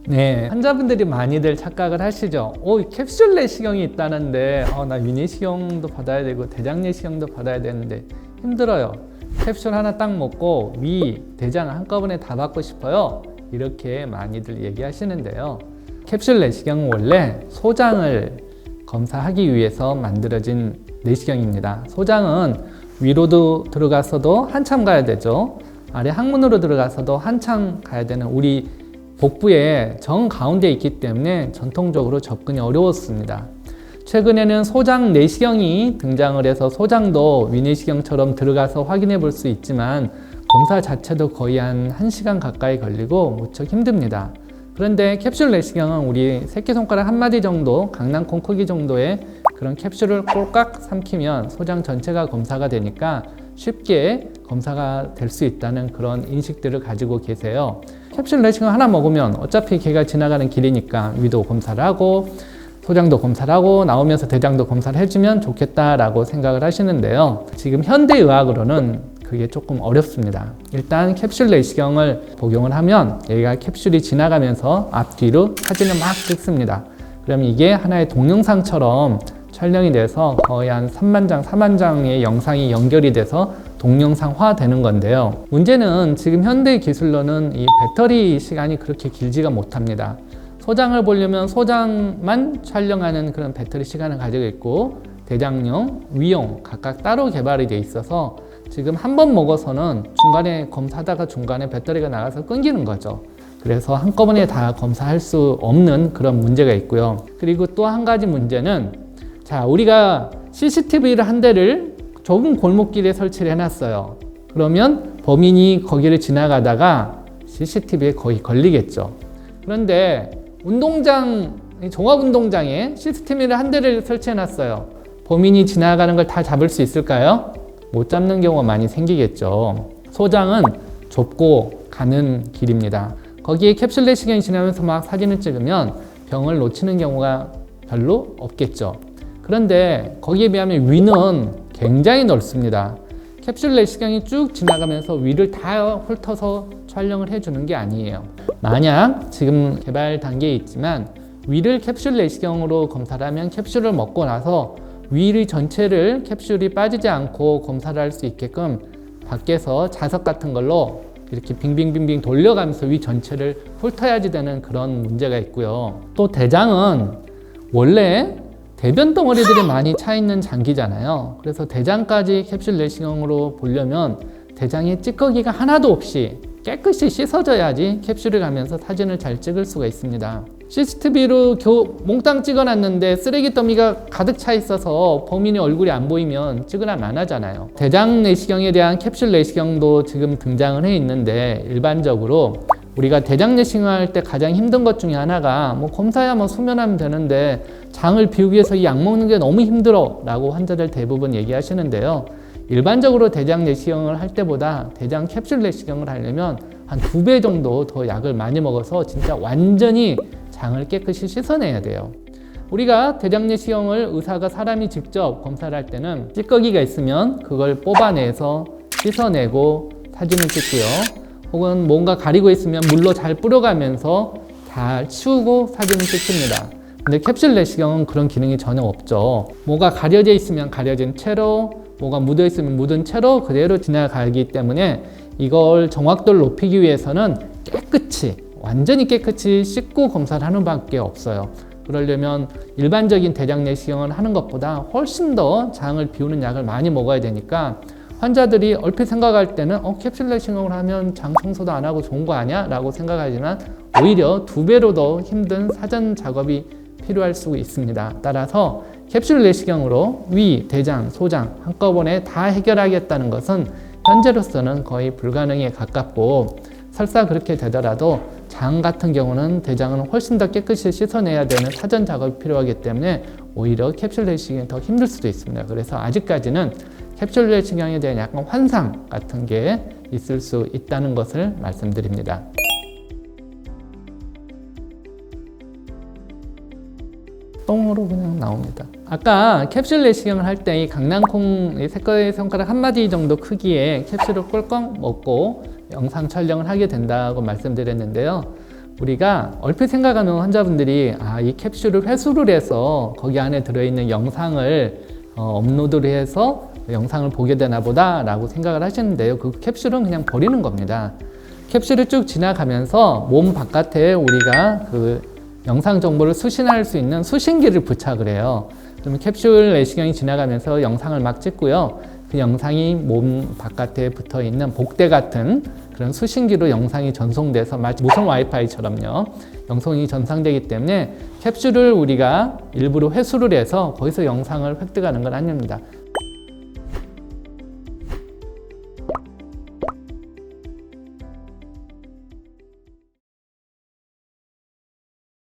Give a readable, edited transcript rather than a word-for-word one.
네, 환자분들이 많이들 착각을 하시죠. 캡슐 내시경이 있다는데 나 위내시경도 받아야 되고 대장 내시경도 받아야 되는데 힘들어요. 캡슐 하나 딱 먹고 위, 대장 한꺼번에 다 받고 싶어요. 이렇게 많이들 얘기하시는데요. 캡슐 내시경은 원래 소장을 검사하기 위해서 만들어진 내시경입니다. 소장은 위로도 들어가서도 한참 가야 되죠. 아래 항문으로 들어가서도 한참 가야 되는 우리 복부의 정 가운데에 있기 때문에 전통적으로 접근이 어려웠습니다. 최근에는 소장 내시경이 등장을 해서 소장도 위내시경처럼 들어가서 확인해 볼 수 있지만 검사 자체도 거의 한 1시간 가까이 걸리고 무척 힘듭니다. 그런데 캡슐 내시경은 우리 새끼손가락 한 마디 정도, 강낭콩 크기 정도의 그런 캡슐을 꼴깍 삼키면 소장 전체가 검사가 되니까 쉽게 검사가 될 수 있다는 그런 인식들을 가지고 계세요. 캡슐 내시경 하나 먹으면 어차피 걔가 지나가는 길이니까 위도 검사를 하고 소장도 검사를 하고 나오면서 대장도 검사를 해주면 좋겠다라고 생각을 하시는데요. 지금 현대의학으로는 그게 조금 어렵습니다. 일단 캡슐 내시경을 복용을 하면 얘가 캡슐이 지나가면서 앞뒤로 사진을 막 찍습니다. 그럼 이게 하나의 동영상처럼 촬영이 돼서 거의 한 3만 장, 4만 장의 영상이 연결이 돼서 동영상화 되는 건데요. 문제는 지금 현대 기술로는 이 배터리 시간이 그렇게 길지가 못합니다. 소장을 보려면 소장만 촬영하는 그런 배터리 시간을 가지고 있고 대장용, 위용 각각 따로 개발이 돼 있어서 지금 한 번 먹어서는 중간에 검사하다가 중간에 배터리가 나가서 끊기는 거죠. 그래서 한꺼번에 다 검사할 수 없는 그런 문제가 있고요. 그리고 또 한 가지 문제는 자, 우리가 CCTV를 한 대를 좁은 골목길에 설치를 해놨어요. 그러면 범인이 거기를 지나가다가 CCTV에 거의 걸리겠죠. 그런데 종합운동장에 CCTV를 한 대를 설치해놨어요. 범인이 지나가는 걸 다 잡을 수 있을까요? 못 잡는 경우가 많이 생기겠죠. 소장은 좁고 가는 길입니다. 거기에 캡슐 내시경이 지나면서 막 사진을 찍으면 병을 놓치는 경우가 별로 없겠죠. 그런데 거기에 비하면 위는 굉장히 넓습니다. 캡슐 내시경이 쭉 지나가면서 위를 다 훑어서 촬영을 해주는 게 아니에요. 만약 지금 개발 단계에 있지만 위를 캡슐 내시경으로 검사를 하면 캡슐을 먹고 나서 위 전체를 캡슐이 빠지지 않고 검사를 할 수 있게끔 밖에서 자석 같은 걸로 이렇게 빙빙빙빙 돌려가면서 위 전체를 훑어야지 되는 그런 문제가 있고요. 또 대장은 원래 대변 덩어리들이 많이 차 있는 장기잖아요. 그래서 대장까지 캡슐 내시경으로 보려면 대장에 찌꺼기가 하나도 없이 깨끗이 씻어져야지 캡슐을 가면서 사진을 잘 찍을 수가 있습니다. CCTV로 몽땅 찍어놨는데 쓰레기 더미가 가득 차 있어서 범인의 얼굴이 안 보이면 찍으란 안 하잖아요. 대장 내시경에 대한 캡슐 내시경도 지금 등장을 해 있는데 일반적으로 우리가 대장 내시경 할 때 가장 힘든 것 중에 하나가 검사야 수면하면 되는데 장을 비우기 위해서 이 약 먹는 게 너무 힘들어 라고 환자들 대부분 얘기하시는데요. 일반적으로 대장 내시경을 할 때보다 대장 캡슐 내시경을 하려면 한 2배 정도 더 약을 많이 먹어서 진짜 완전히 장을 깨끗이 씻어내야 돼요. 우리가 대장 내시경을 의사가 사람이 직접 검사를 할 때는 찌꺼기가 있으면 그걸 뽑아내서 씻어내고 사진을 찍고요. 혹은 뭔가 가리고 있으면 물로 잘 뿌려가면서 잘 치우고 사진을 찍습니다. 근데 캡슐 내시경은 그런 기능이 전혀 없죠. 뭐가 가려져 있으면 가려진 채로, 뭐가 묻어 있으면 묻은 채로 그대로 지나가기 때문에 이걸 정확도를 높이기 위해서는 깨끗이, 완전히 깨끗이 씻고 검사를 하는 밖에 없어요. 그러려면 일반적인 대장 내시경을 하는 것보다 훨씬 더 장을 비우는 약을 많이 먹어야 되니까 환자들이 얼핏 생각할 때는 캡슐 내시경을 하면 장 청소도 안 하고 좋은 거 아니야? 라고 생각하지만 오히려 2배로 더 힘든 사전 작업이 필요할 수 있습니다. 따라서 캡슐 내시경으로 위, 대장, 소장 한꺼번에 다 해결하겠다는 것은 현재로서는 거의 불가능에 가깝고 설사 그렇게 되더라도 장 같은 경우는 대장은 훨씬 더 깨끗이 씻어내야 되는 사전 작업이 필요하기 때문에 오히려 캡슐 내시경이 더 힘들 수도 있습니다. 그래서 아직까지는 캡슐 내시경에 대한 약간 환상 같은 게 있을 수 있다는 것을 말씀드립니다. 똥으로 그냥 나옵니다. 아까 캡슐 내시경을 할 때 이 강낭콩 새끼손가락 한 마디 정도 크기의 캡슐을 꿀꺽 먹고 영상 촬영을 하게 된다고 말씀드렸는데요. 우리가 얼핏 생각하는 환자분들이 이 캡슐을 회수를 해서 거기 안에 들어있는 영상을 업로드를 해서 영상을 보게 되나 보다 라고 생각을 하시는데요. 그 캡슐은 그냥 버리는 겁니다. 캡슐이 쭉 지나가면서 몸 바깥에 우리가 그 영상 정보를 수신할 수 있는 수신기를 부착을 해요. 그러면 캡슐 내시경이 지나가면서 영상을 막 찍고요. 그 영상이 몸 바깥에 붙어 있는 복대 같은 그런 수신기로 영상이 전송돼서 마치 무선 와이파이처럼요. 영상이 전송되기 때문에 캡슐을 우리가 일부러 회수를 해서 거기서 영상을 획득하는 건 아닙니다.